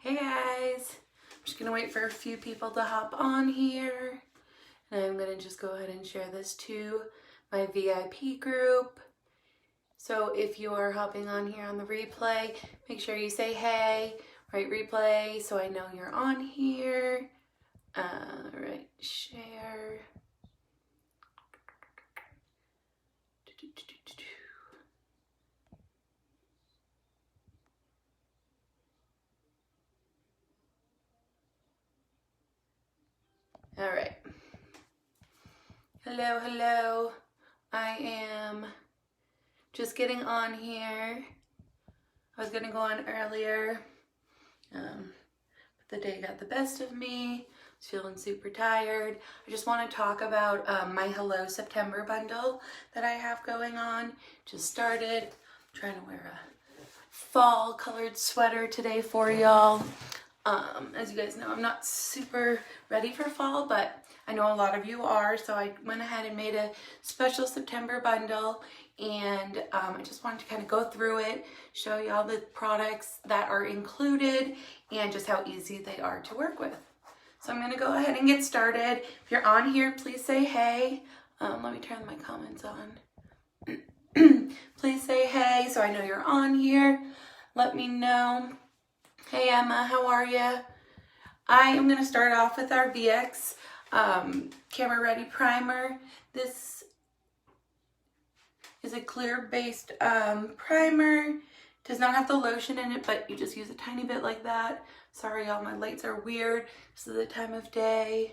Hey guys, I'm just gonna wait for a few people to hop on here, and I'm gonna just go ahead and share this to my VIP group. So if you are hopping on here on the replay, make sure you say hey, write replay so I know you're on here. Right, share. All right. Hello. I am just getting on here. I was gonna go on earlier, but the day got the best of me. I was feeling super tired. I just want to talk about my Hello September bundle that I have going on. Just started. I'm trying to wear a fall colored sweater today for y'all. As you guys know, I'm not super ready for fall, but I know a lot of you are, so I went ahead and made a special September bundle, and I just wanted to kind of go through it, show y'all the products that are included, and just how easy they are to work with. So I'm going to go ahead and get started. If you're on here, please say hey. Let me turn my comments on. Please say hey so I know you're on here. Let me know. Hey Emma, how are you? I am going to start off with our VX Camera Ready Primer. This is a clear-based primer. Does not have the lotion in it, but you just use a tiny bit like that. Sorry y'all, my lights are weird. This is the time of day.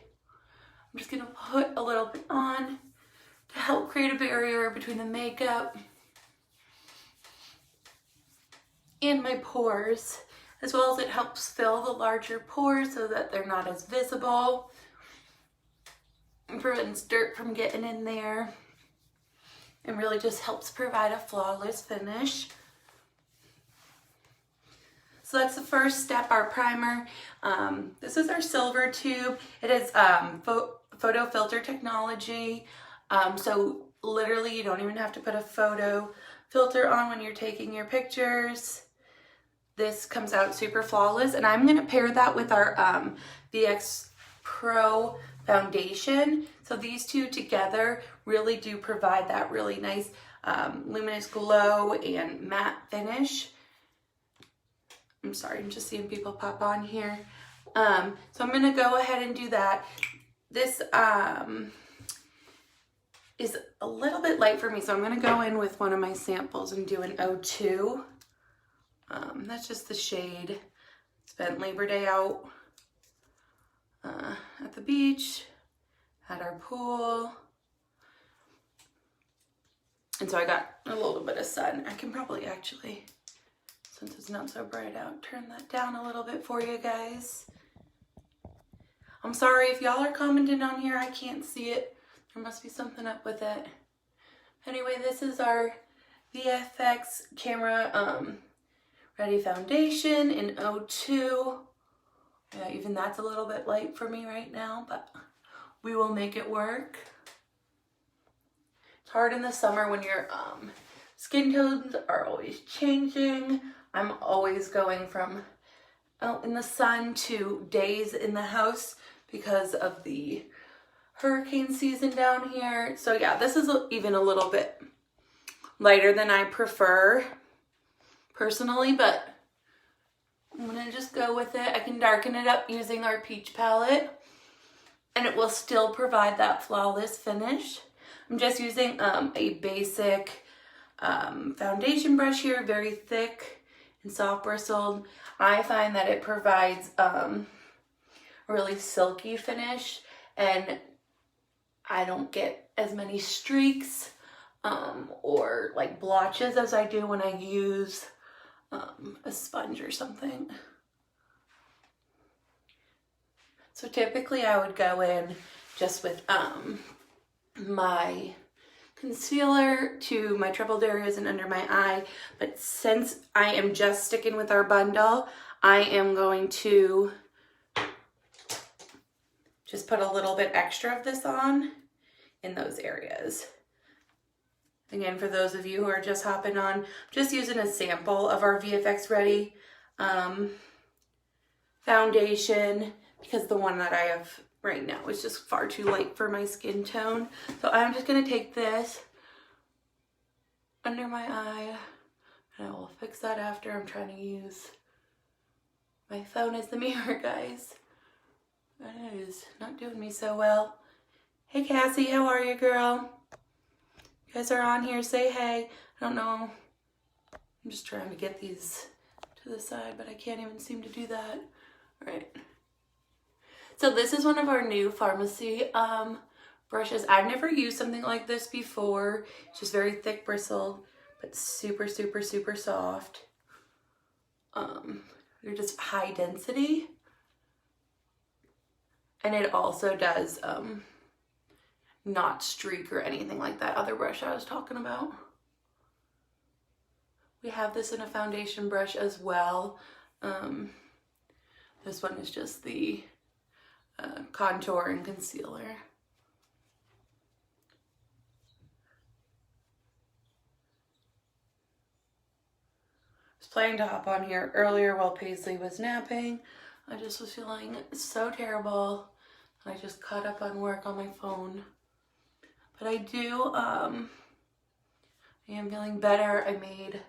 I'm just going to put a little bit on to help create a barrier between the makeup and my pores, as well as it helps fill the larger pores so that they're not as visible. It prevents dirt from getting in there and really just helps provide a flawless finish. So that's the first step, our primer. This is our silver tube. It is photo filter technology. So literally you don't even have to put a photo filter on when you're taking your pictures. This comes out super flawless, and I'm going to pair that with our VX Pro foundation. So these two together really do provide that really nice luminous glow and matte finish. I'm sorry, I'm just seeing people pop on here. So I'm going to go ahead and do that. This is a little bit light for me, so I'm going to go in with one of my samples and do an 02. That's just the shade. Spent Labor Day out at the beach, at our pool. And so I got a little bit of sun. I can probably actually, since it's not so bright out, turn that down a little bit for you guys. I'm sorry if y'all are commenting on here, I can't see it. There must be something up with it. Anyway, this is our VFX Camera Ready Foundation in 02. Yeah, even that's a little bit light for me right now, but we will make it work. It's hard in the summer when your skin tones are always changing. I'm always going from out in the sun to days in the house because of the hurricane season down here. So yeah, this is even a little bit lighter than I prefer personally, but I'm gonna just go with it. I can darken it up using our peach palette, and it will still provide that flawless finish. I'm just using a basic foundation brush here, very thick and soft bristled. I find that it provides a really silky finish, and I don't get as many streaks or like blotches as I do when I use a sponge or something. So typically I would go in just with my concealer to my troubled areas and under my eye, but since I am just sticking with our bundle, I am going to just put a little bit extra of this on in those areas. Again, for those of you who are just hopping on, I'm just using a sample of our VFX Ready foundation because the one that I have right now is just far too light for my skin tone. So I'm just gonna take this under my eye and I will fix that after. I'm trying to use my phone as the mirror, guys. And it is not doing me so well. Hey Cassie, how are you, girl? You guys are on here, say hey. I don't know. I'm just trying to get these to the side, but I can't even seem to do that. All right. So this is one of our new Farmasi brushes. I've never used something like this before. It's just very thick bristle, but super, super, super soft. They're just high density. And it also does not streak or anything like that other brush I was talking about. We have this in a foundation brush as well. This one is just the contour and concealer. I was planning to hop on here earlier while Paisley was napping. I just was feeling so terrible. I just caught up on work on my phone. But I am feeling better. I made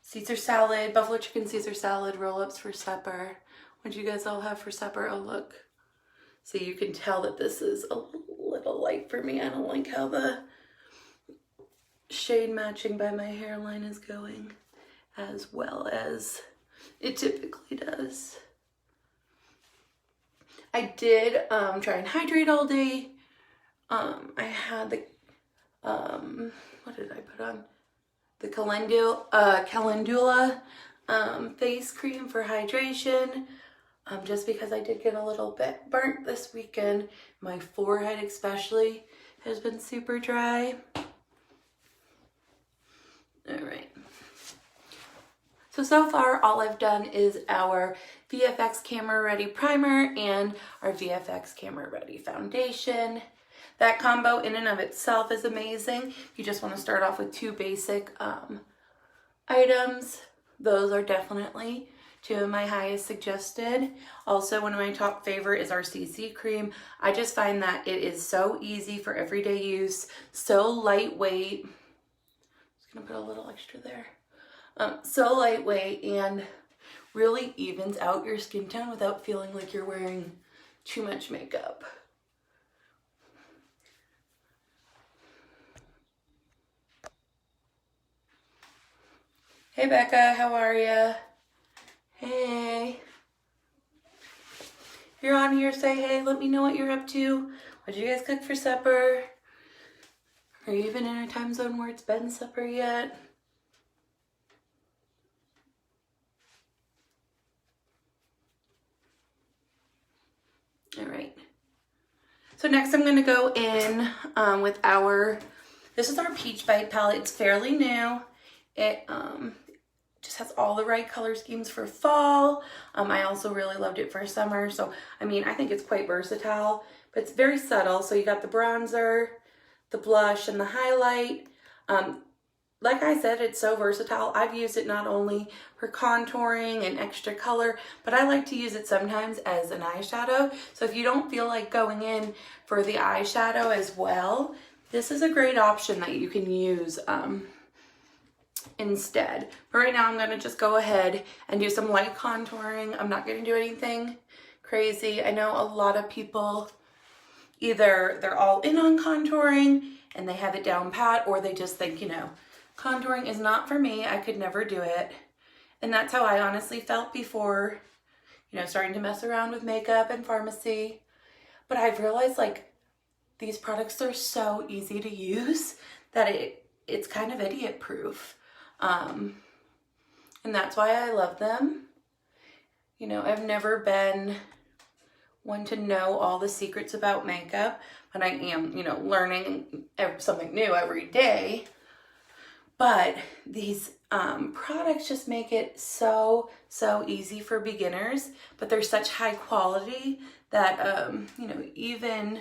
Caesar salad, buffalo chicken Caesar salad roll-ups for supper. What did you guys all have for supper? Oh, look. So you can tell that this is a little light for me. I don't like how the shade matching by my hairline is going as well as it typically does. I did try and hydrate all day. I had the, what did I put on? The Calendula face cream for hydration. Just because I did get a little bit burnt this weekend. My forehead especially has been super dry. All right. So far all I've done is our VFX Camera Ready Primer and our VFX Camera Ready Foundation. That combo in and of itself is amazing. If you just want to start off with two basic items, those are definitely two of my highest suggested. Also, one of my top favorite is our CC cream. I just find that it is so easy for everyday use, so lightweight. Just gonna put a little extra there. So lightweight and really evens out your skin tone without feeling like you're wearing too much makeup. Hey Becca, how are ya? Hey. If you're on here, say hey, let me know what you're up to. What did you guys cook for supper? Are you even in a time zone where it's been supper yet? All right. So next I'm gonna go in with this is our Peach Bite palette. It's fairly new. It just has all the right color schemes for fall. I also really loved it for summer. So, I mean, I think it's quite versatile, but it's very subtle. So you got the bronzer, the blush, and the highlight. Like I said, it's so versatile. I've used it not only for contouring and extra color, but I like to use it sometimes as an eyeshadow. So if you don't feel like going in for the eyeshadow as well, this is a great option that you can use instead. But right now I'm going to just go ahead and do some light contouring. I'm not going to do anything crazy. I know a lot of people, either they're all in on contouring and they have it down pat, or they just think, you know, contouring is not for me. I could never do it. And that's how I honestly felt before, you know, starting to mess around with makeup and Farmasi. But I've realized, like, these products are so easy to use that it's kind of idiot proof. And that's why I love them. You know, I've never been one to know all the secrets about makeup, but I am, you know, learning something new every day. But these products just make it so easy for beginners, but they're such high quality that, you know, even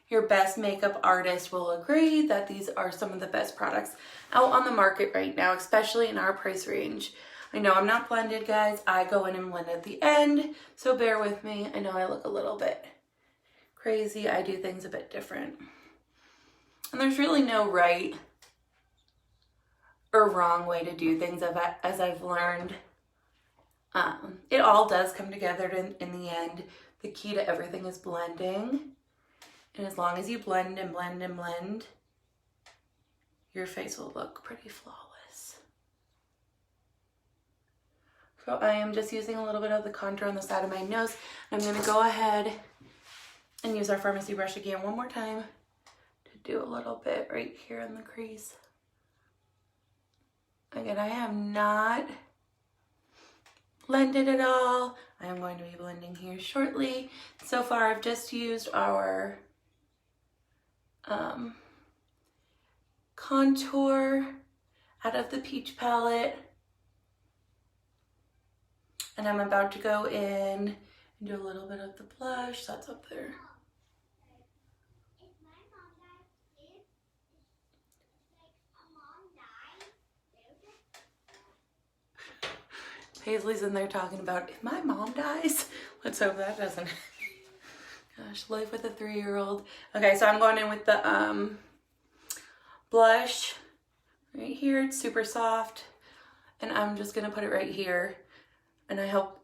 your best makeup artist will agree that these are some of the best products out on the market right now, especially in our price range. I know I'm not blended, guys. I go in and blend at the end, so bear with me. I know I look a little bit crazy. I do things a bit different. And there's really no right or wrong way to do things as I've learned. It all does come together in the end. The key to everything is blending. And as long as you blend and blend and blend, your face will look pretty flawless. So I am just using a little bit of the contour on the side of my nose. I'm going to go ahead and use our Farmasi brush again one more time to do a little bit right here in the crease. Again, I have not blended at all. I am going to be blending here shortly. So far, I've just used our contour out of the peach palette. And I'm about to go in and do a little bit of the blush. That's up there. Paisley's in there talking about, if my mom dies, let's hope that doesn't. Gosh, life with a 3-year-old. Okay, so I'm going in with the blush right here. It's super soft. And I'm just going to put it right here. And I help,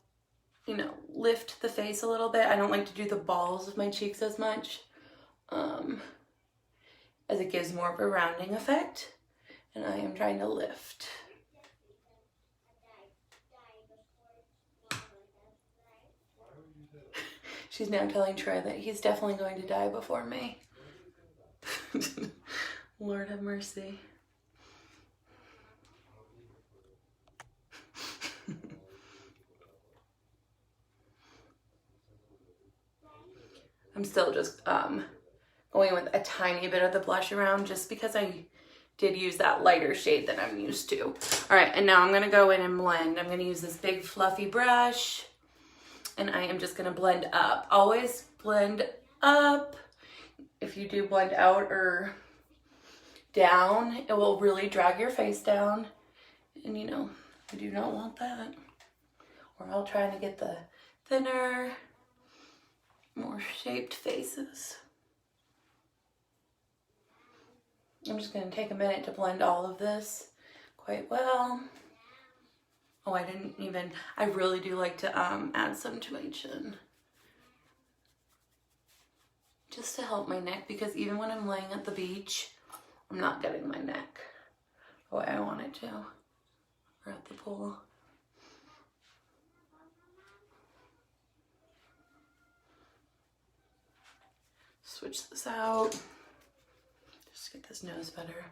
you know, lift the face a little bit. I don't like to do the balls of my cheeks as much, as it gives more of a rounding effect. And I am trying to lift. She's now telling Troy that he's definitely going to die before me. Lord have mercy. I'm still just going with a tiny bit of the blush around just because I did use that lighter shade that I'm used to. All right, and now I'm gonna go in and blend. I'm gonna use this big fluffy brush. And I am just gonna blend up. Always blend up. If you do blend out or down, it will really drag your face down. And you know, I do not want that. We're all trying to get the thinner, more shaped faces. I'm just gonna take a minute to blend all of this quite well. Oh, I really do like to add some to my chin. Just to help my neck, because even when I'm laying at the beach, I'm not getting my neck the way I want it to, or at the pool. Switch this out. Just get this nose better.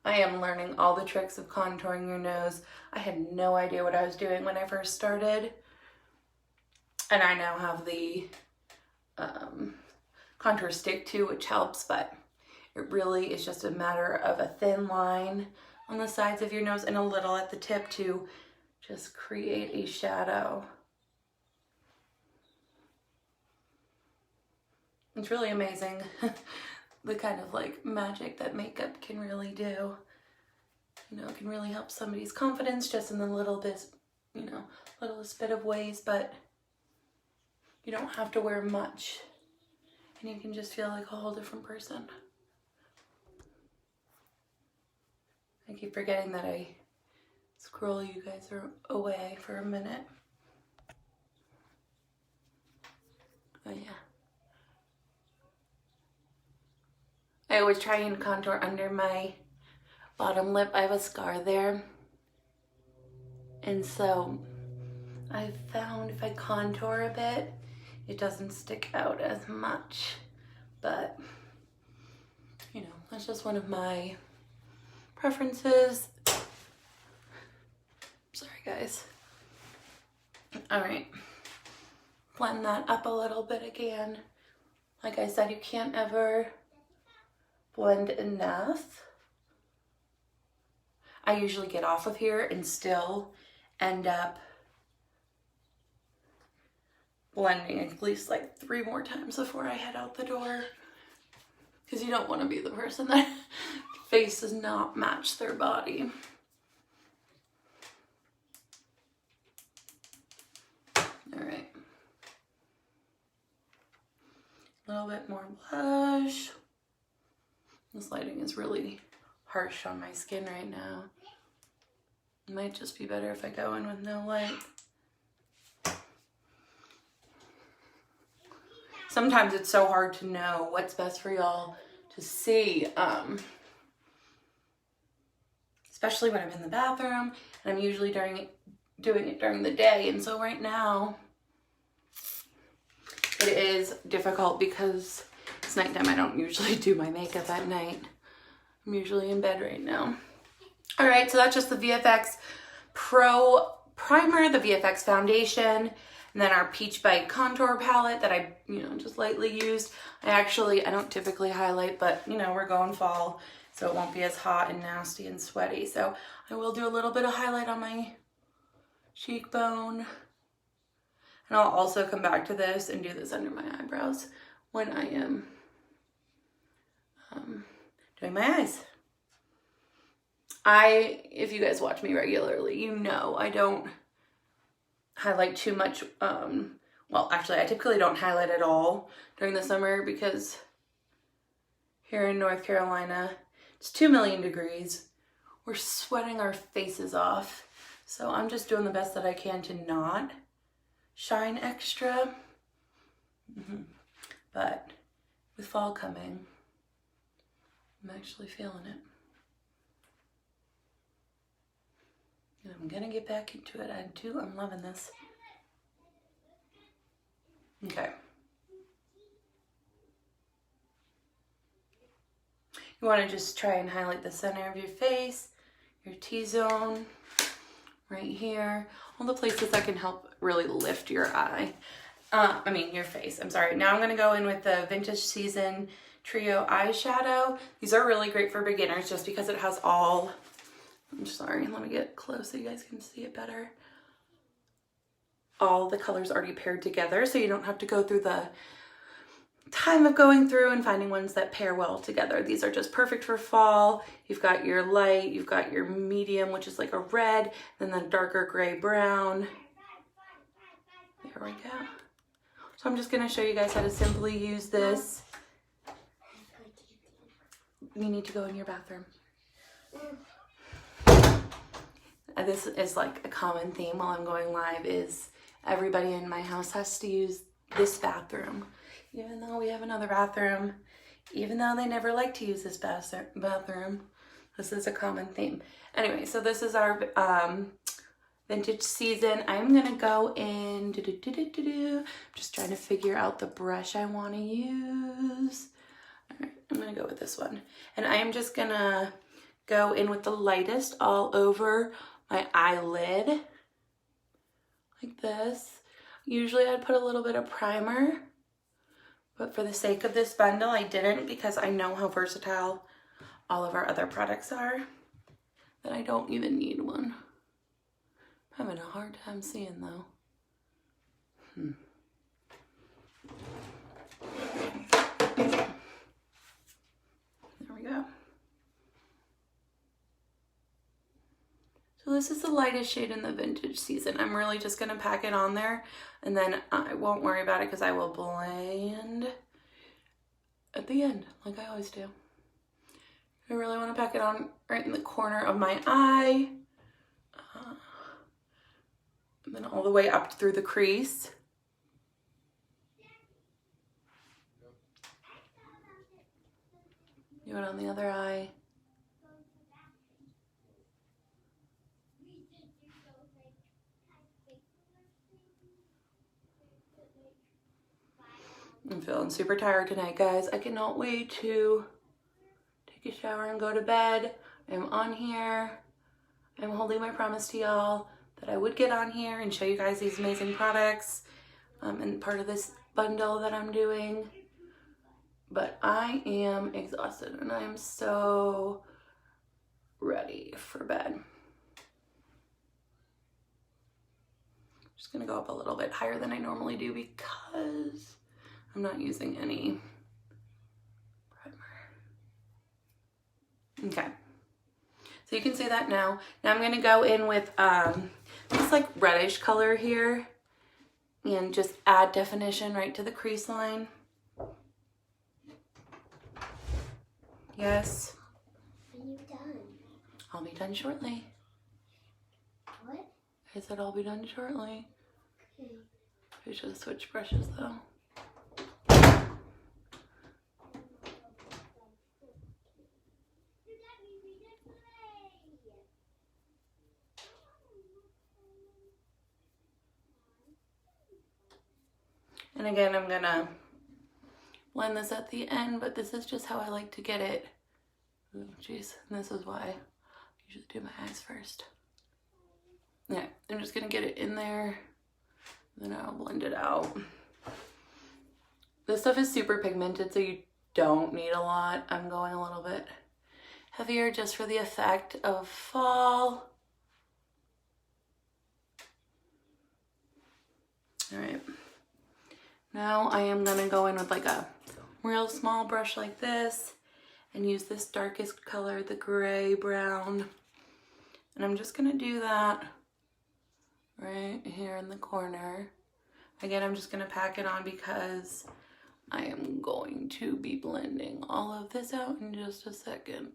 I am learning all the tricks of contouring your nose. I had no idea what I was doing when I first started. And I now have the contour stick too, which helps, but it really is just a matter of a thin line on the sides of your nose and a little at the tip to just create a shadow. It's really amazing. The kind of like magic that makeup can really do. You know, it can really help somebody's confidence just in the little bit, you know, littlest bit of ways, but you don't have to wear much. And you can just feel like a whole different person. I keep forgetting that I scroll you guys away for a minute. Oh yeah. I always try and contour under my bottom lip. I have a scar there. And so I found if I contour a bit, it doesn't stick out as much. But, you know, that's just one of my preferences. Sorry, guys. All right. Blend that up a little bit again. Like I said, you can't ever blend enough. I usually get off of here and still end up blending at least like 3 more times before I head out the door. because you don't want to be the person that face does not match their body. All right. A little bit more blush. This lighting is really harsh on my skin right now. It might just be better if I go in with no light. Sometimes it's so hard to know what's best for y'all to see, especially when I'm in the bathroom, and I'm usually doing it during the day. And so right now, it is difficult because it's nighttime. I don't usually do my makeup at night. I'm usually in bed right now. All right, so that's just the VFX Pro Primer, the VFX Foundation, and then our Peach Bite Contour Palette that I, just lightly used. I don't typically highlight, but, we're going fall, so it won't be as hot and nasty and sweaty. So I will do a little bit of highlight on my cheekbone. And I'll also come back to this and do this under my eyebrows when I am doing my eyes. If you guys watch me regularly, I don't highlight too much. Well, actually, I typically don't highlight at all during the summer because here in North Carolina, it's 2 million degrees. We're sweating our faces off. So I'm just doing the best that I can to not shine extra. But with fall coming, I'm actually feeling it. And I'm gonna get back into it. I'm loving this. Okay. You want to just try and highlight the center of your face, your T-zone, right here. All the places that can help really lift your your face. I'm sorry. Now I'm going to go in with the Vintage Season Trio Eyeshadow. These are really great for beginners just because it has all, I'm sorry, let me get close so you guys can see it better. All the colors already paired together, so you don't have to go through the time of going through and finding ones that pair well together. These are just perfect for fall. You've got your light, you've got your medium, which is like a red, then the darker gray brown. There we go. So I'm just going to show you guys how to simply use this. You need to go in your bathroom. This is like a common theme while I'm going live is everybody in my house has to use this bathroom. Even though we have another bathroom, even though they never like to use this bathroom, this is a common theme. Anyway, so this is our Vintage Season. I'm gonna go in, just trying to figure out the brush I want to use. All right, I'm gonna go with this one. And I am just gonna go in with the lightest all over my eyelid, like this. Usually I'd put a little bit of primer, but for the sake of this bundle, I didn't because I know how versatile all of our other products are, that I don't even need one. I'm having a hard time seeing though. There we go. So this is the lightest shade in the Vintage Season. I'm really just gonna pack it on there and then I won't worry about it because I will blend at the end like I always do. I really want to pack it on right in the corner of my eye. And then all the way up through the crease. Do it on the other eye. I'm feeling super tired tonight, guys. I cannot wait to take a shower and go to bed. I'm on here. I'm holding my promise to y'all that I would get on here and show you guys these amazing products and part of this bundle that I'm doing. But I am exhausted and I am so ready for bed. I'm just gonna go up a little bit higher than I normally do because I'm not using any primer. Okay. So you can see that now. Now I'm going to go in with this like reddish color here and just add definition right to the crease line. Yes. Are you done? I'll be done shortly. What? I said I'll be done shortly. Okay. I should switch brushes though. And again, I'm gonna blend this at the end, but this is just how I like to get it. Oh, jeez, and this is why I usually do my eyes first. Yeah, I'm just gonna get it in there, then I'll blend it out. This stuff is super pigmented, so you don't need a lot. I'm going a little bit heavier just for the effect of fall. All right. Now I am gonna go in with like a real small brush like this and use this darkest color, the gray brown. And I'm just gonna do that right here in the corner. Again, I'm just gonna pack it on because I am going to be blending all of this out in just a second.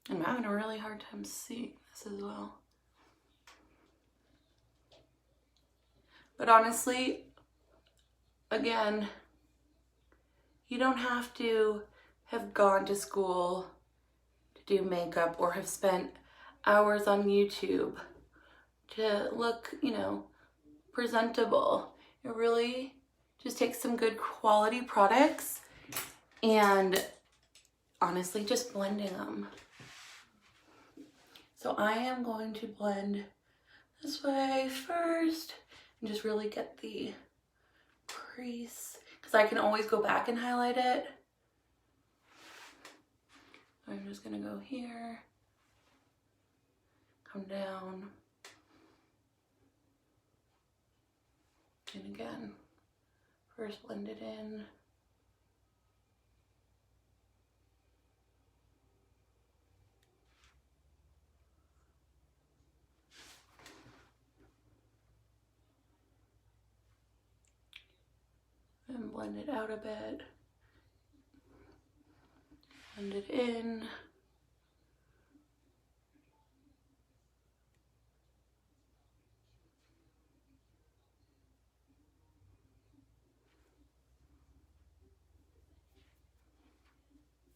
I'm having a really hard time seeing this as well. But honestly, again, you don't have to have gone to school to do makeup or have spent hours on YouTube to look, you know, presentable. It really just takes some good quality products and honestly just blending them. So I am going to blend this way first and just really get the crease, because I can always go back and highlight it. I'm just gonna go here, come down, and again, first blend it in. And blend it out a bit, blend it in.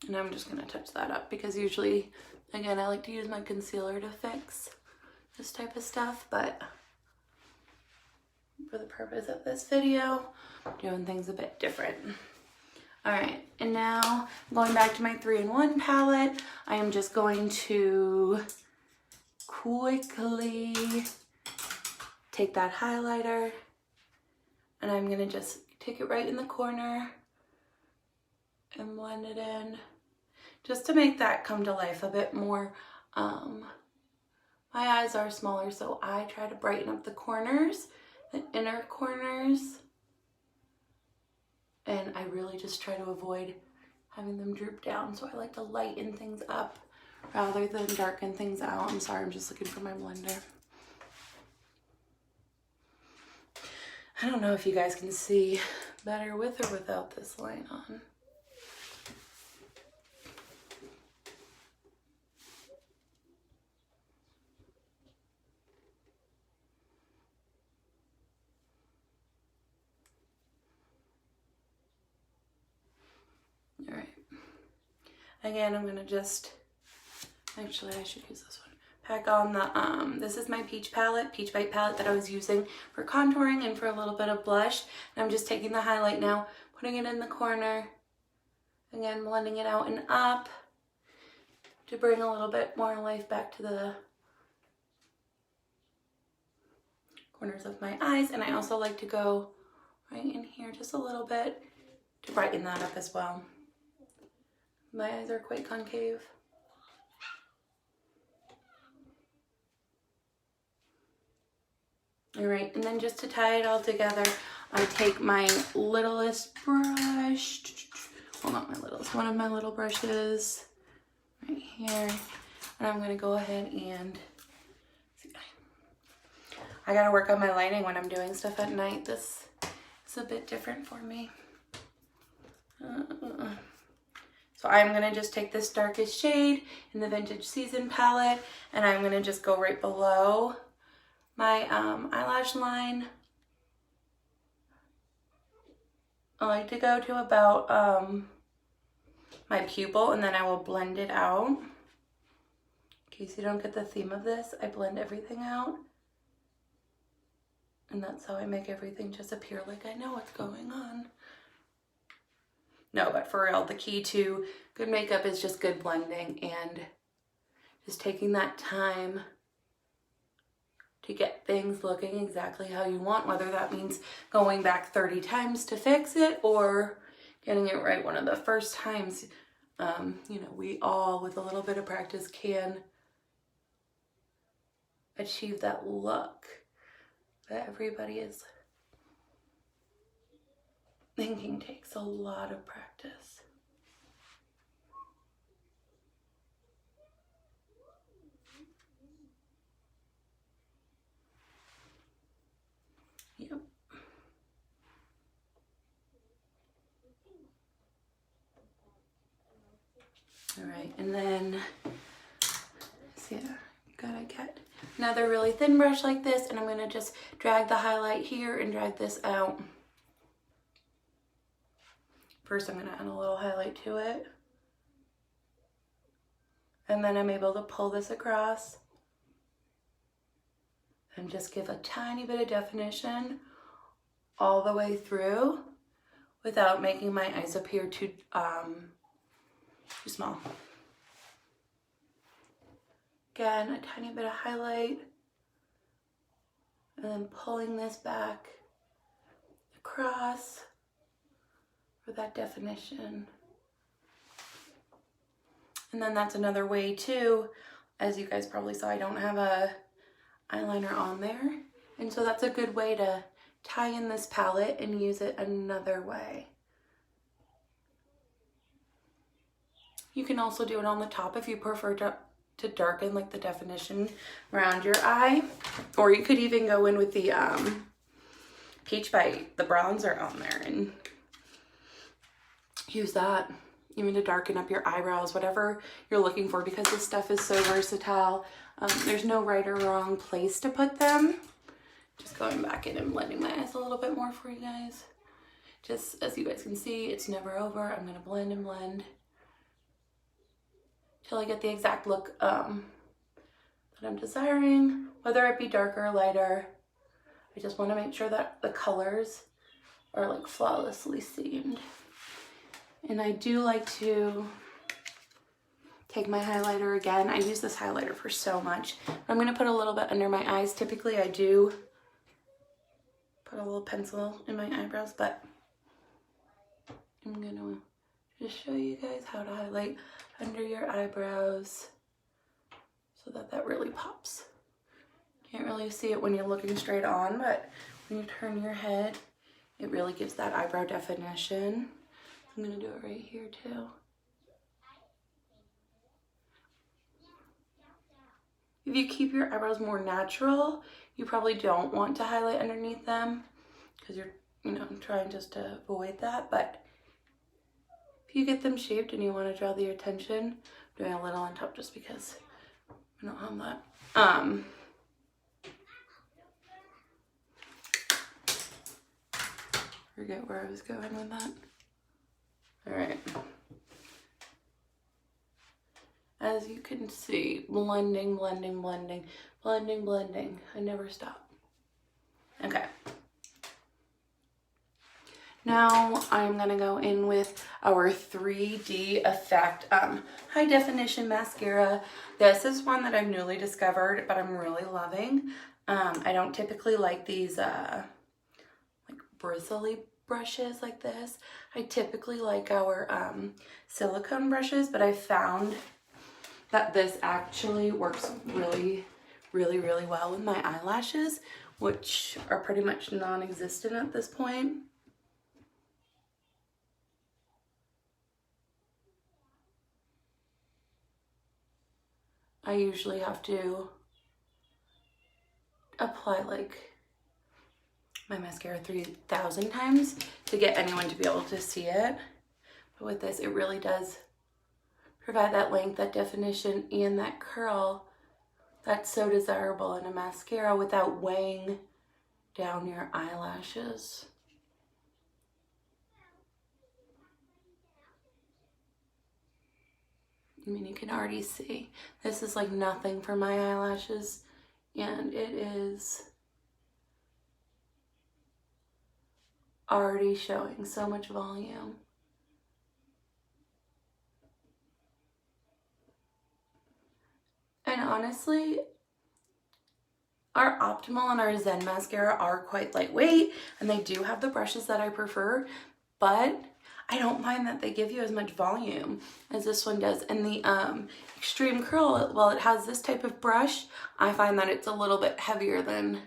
And I'm just gonna touch that up because usually, again, I like to use my concealer to fix this type of stuff, but for the purpose of this video, I'm doing things a bit different. All right, and now going back to my 3-in-1 palette, I am just going to quickly take that highlighter and I'm gonna just take it right in the corner and blend it in just to make that come to life a bit more. My eyes are smaller, so I try to brighten up the corners, the inner corners, and I really just try to avoid having them droop down. So I like to lighten things up rather than darken things out. I'm sorry, I'm just looking for my blender. I don't know if you guys can see better with or without this light on. All right. Again, I'm gonna just, actually I should use this one. Pack on the, this is my peach white palette that I was using for contouring and for a little bit of blush. And I'm just taking the highlight now, putting it in the corner. Again, blending it out and up to bring a little bit more life back to the corners of my eyes. And I also like to go right in here just a little bit to brighten that up as well. My eyes are quite concave. All right, and then just to tie it all together, I take my littlest brush, well, not my little, it's one of my little brushes right here. And I'm gonna go ahead and, I gotta work on my lighting when I'm doing stuff at night. This is a bit different for me. So I'm gonna just take this darkest shade in the Vintage Season palette, and I'm gonna just go right below my eyelash line. I like to go to about my pupil, and then I will blend it out. In case you don't get the theme of this, I blend everything out. And that's how I make everything just appear like I know what's going on. No, but for real, the key to good makeup is just good blending and just taking that time to get things looking exactly how you want, whether that means going back 30 times to fix it or getting it right one of the first times. You know, we all, with a little bit of practice, can achieve that look that everybody is thinking takes a lot of practice. Yep. All right, and then, see, gotta get another really thin brush like this, and I'm gonna just drag the highlight here and drag this out. First, I'm gonna add a little highlight to it. And then I'm able to pull this across and just give a tiny bit of definition all the way through without making my eyes appear too small. Again, a tiny bit of highlight, and then pulling this back across for that definition. And then that's another way too, as you guys probably saw, I don't have a eyeliner on there. And so that's a good way to tie in this palette and use it another way. You can also do it on the top if you prefer to darken like the definition around your eye. Or you could even go in with the Peach Bite, the bronzer on there, and use that even to darken up your eyebrows, whatever you're looking for, because this stuff is so versatile. There's no right or wrong place to put them. Just going back in and blending my eyes a little bit more for you guys. Just as you guys can see, it's never over. I'm gonna blend and blend till I get the exact look that I'm desiring, whether it be darker or lighter. I just want to make sure that the colors are like flawlessly seamed. And I do like to take my highlighter again. I use this highlighter for so much. I'm going to put a little bit under my eyes. Typically I do put a little pencil in my eyebrows, but I'm going to just show you guys how to highlight under your eyebrows so that that really pops. Can't really see it when you're looking straight on, but when you turn your head, it really gives that eyebrow definition. I'm gonna do it right here too. If you keep your eyebrows more natural, you probably don't want to highlight underneath them because you're, you know, trying just to avoid that. But if you get them shaped and you want to draw the attention, I'm doing a little on top just because I don't have that. Forget where I was going with that. All right. As you can see, blending, blending, blending, blending, blending. I never stop. Okay. Now I'm gonna go in with our 3D Effect High Definition Mascara. This is one that I've newly discovered, but I'm really loving. I don't typically like these like bristly brushes like this. I typically like our silicone brushes, but I found that this actually works really, really, really well with my eyelashes, which are pretty much non-existent at this point. I usually have to apply like my mascara 3,000 times to get anyone to be able to see it. But with this, it really does provide that length, that definition, and that curl that's so desirable in a mascara without weighing down your eyelashes. I mean, you can already see this is like nothing for my eyelashes, and it is already showing so much volume. And honestly, our Optimal and our Zen mascara are quite lightweight, and they do have the brushes that I prefer, but I don't find that they give you as much volume as this one does. And the Extreme Curl, while it has this type of brush, I find that it's a little bit heavier than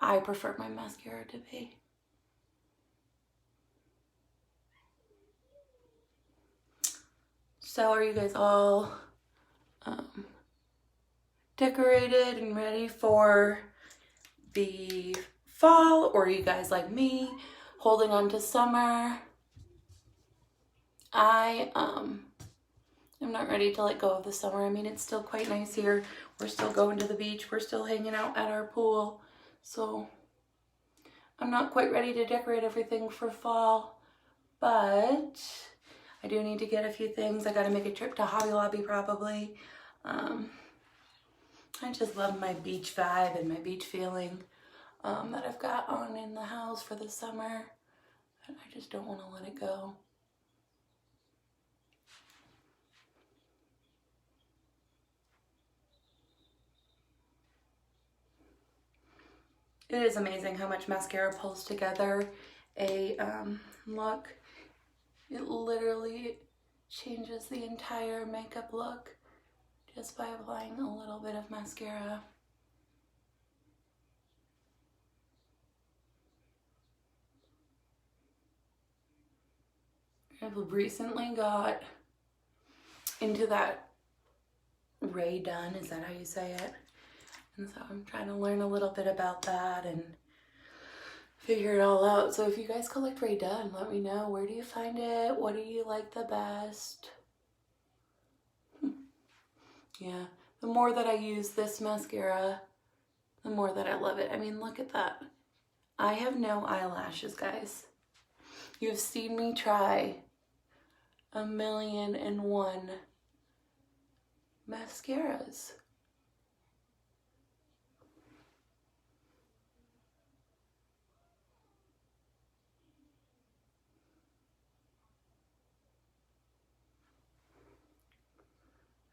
I prefer my mascara to be. So are you guys all decorated and ready for the fall, or are you guys like me holding on to summer? I am not ready to let go of the summer. I mean, it's still quite nice here. We're still going to the beach. We're still hanging out at our pool. So I'm not quite ready to decorate everything for fall, but I do need to get a few things. I got to make a trip to Hobby Lobby probably. I just love my beach vibe and my beach feeling that I've got on in the house for the summer. And I just don't want to let it go. It is amazing how much mascara pulls together a look. It literally changes the entire makeup look just by applying a little bit of mascara. I've recently got into that Ray Dunn, is that how you say it? And so I'm trying to learn a little bit about that and figure it all out. So if you guys collect Ray Dunn, let me know. Where do you find it? What do you like the best? Yeah, the more that I use this mascara, the more that I love it. I mean, look at that. I have no eyelashes, guys. You've seen me try 1,000,001 mascaras.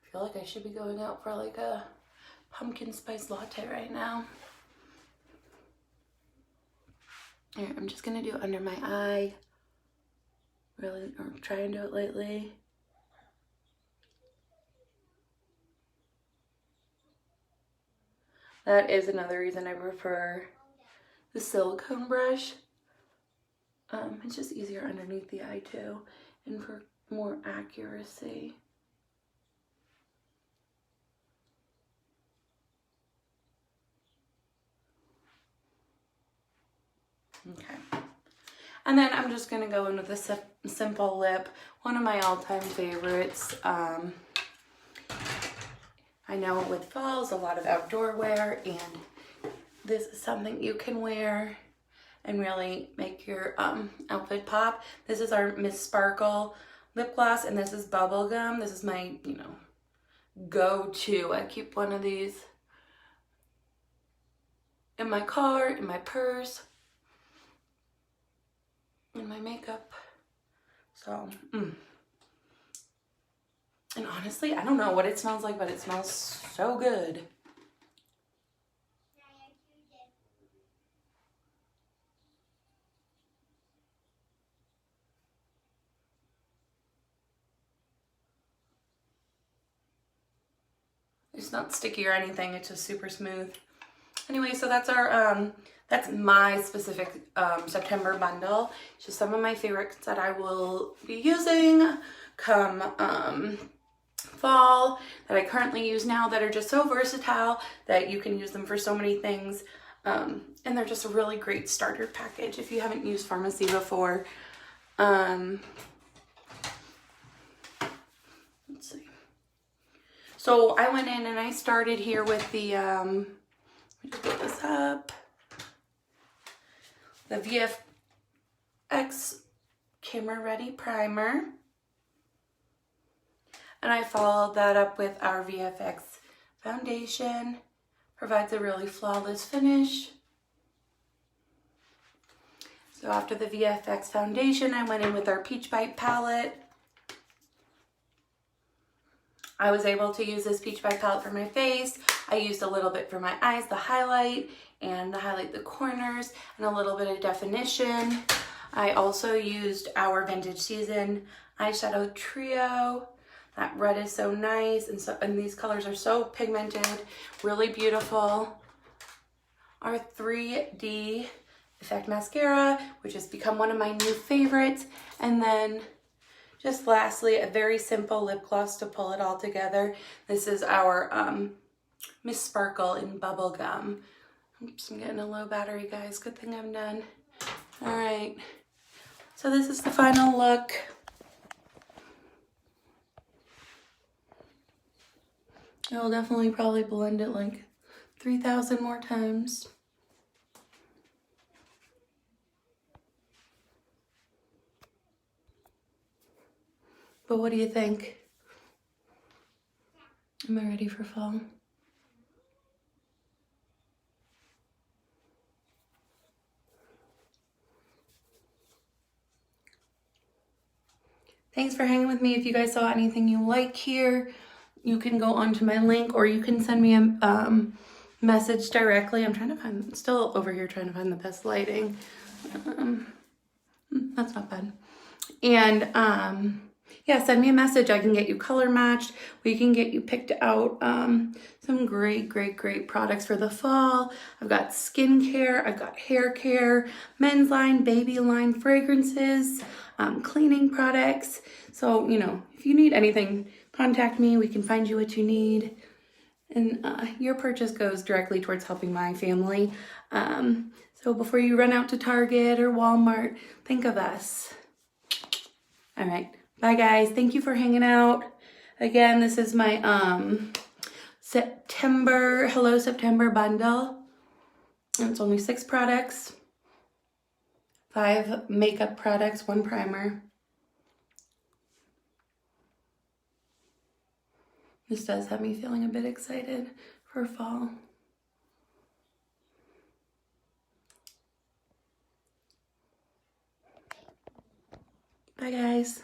I feel like I should be going out for like a pumpkin spice latte right now. Here, I'm just gonna do it under my eye. Really, or try and do it lightly. That is another reason I prefer the silicone brush. It's just easier underneath the eye too, and for more accuracy. Okay. And then I'm just gonna go in with a simple lip, one of my all-time favorites. I know with fall is a lot of outdoor wear, and this is something you can wear and really make your outfit pop. This is our Miss Sparkle lip gloss, and this is bubblegum. This is my, go-to. I keep one of these in my car, in my purse, in my makeup. So, And honestly, I don't know what it smells like, but it smells so good. It's not sticky or anything, it's just super smooth. Anyway, so that's our that's my specific September bundle. It's just some of my favorites that I will be using come fall, that I currently use now, that are just so versatile that you can use them for so many things. And they're just a really great starter package if you haven't used Farmasi before. Let's see. So I went in and I started here with the, let me just put this up, the VFX Camera Ready Primer. And I followed that up with our VFX foundation. Provides a really flawless finish. So after the VFX foundation, I went in with our Peach Bite palette. I was able to use this Peach Bite palette for my face. I used a little bit for my eyes, the highlight, and to highlight the corners, and a little bit of definition. I also used our Vintage Season eyeshadow trio. That red is so nice, and these colors are so pigmented, really beautiful. Our 3D Effect Mascara, which has become one of my new favorites. And then just lastly, a very simple lip gloss to pull it all together. This is our Miss Sparkle in Bubblegum. Oops, I'm getting a low battery, guys. Good thing I'm done. All right, so this is the final look. I'll definitely probably blend it like 3,000 more times. But what do you think? Am I ready for fall? Thanks for hanging with me. If you guys saw anything you like here, you can go onto my link, or you can send me a message directly. I'm trying to find, still over here trying to find the best lighting. That's not bad. And yeah, send me a message. I can get you color matched. We can get you picked out some great products for the fall. I've got skincare, I've got hair care, men's line, baby line, fragrances, cleaning products. So, you know, if you need anything, contact me. We can find you what you need. And your purchase goes directly towards helping my family. So before you run out to Target or Walmart, think of us. All right. Bye, guys. Thank you for hanging out. Again, this is my Hello September bundle. And it's only 6 products. 5 makeup products, 1 primer. This does have me feeling a bit excited for fall. Bye, guys.